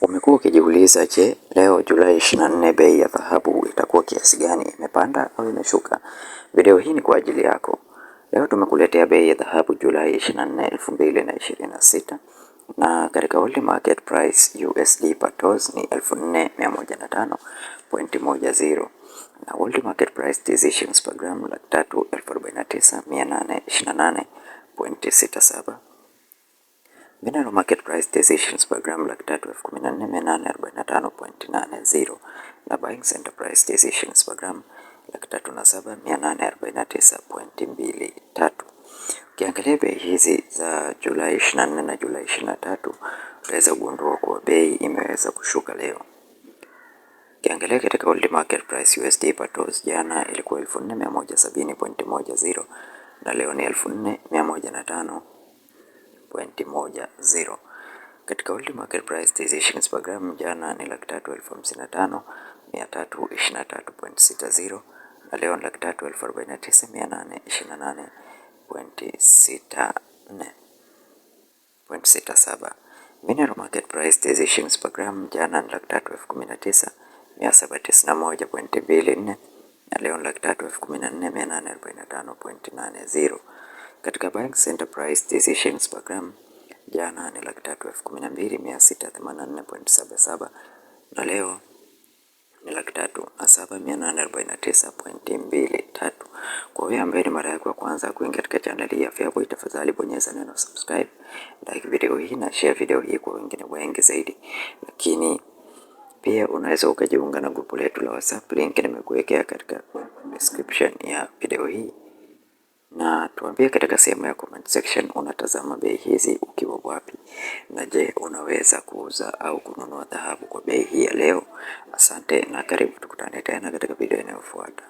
Umekuwa ukijiuliza, je, leo Julai 24 bei ya dhahabu itakuwa kiasi gani? Imepanda au imeshuka? Video hii ni kwa ajili yako. Leo tumekuletea bei ya dhahabu Julai 24, 2026 na katika World Market Price USD per troy ni 4105.10 na World Market Price Decisions per gram 3,049,828.67. Mineral Market Price Decisions per gram 3,14,845.80 na Buying Center Price Decisions per gram 307,849.23. Ukiangalia bei hizi za Julai 24 na Julai 23 utaweza kugundua kuwa bei imeweza kushuka leo. Ukiangalia katika World Market Price USD per troy jana ilikuwa 4170.10 na leo ni 4105.10. Katika World Market Price Decisions per gram jana ni 3,53,323.60 na leo ni 3,49,828.67. Mineral Market Price Decisions per gram jana ni 3,19,791.24 na leo ni 3,14,845.80. Katika Buying Center Price Decisions per gram jana ni 3,12,684.77 na leo ni 3,07,849.23. Kwa wewe ambaye ni mara yako ya kwanza kuingia katika channel hii ya Feaboy, tafadhali bonyeza neno subscribe, like video hii na share video hii kwa wengine wengi zaidi. Lakini pia unaweza ukajiunga na grupu letu la WhatsApp, link nimekuwekea katika description ya video hii, na tuambie katika sehemu ya comment section unatazama bei hizi ukiwa wapi, na je, unaweza kuuza au kununua dhahabu kwa bei hii ya leo? Asante na karibu, tukutane tena katika video inayofuata.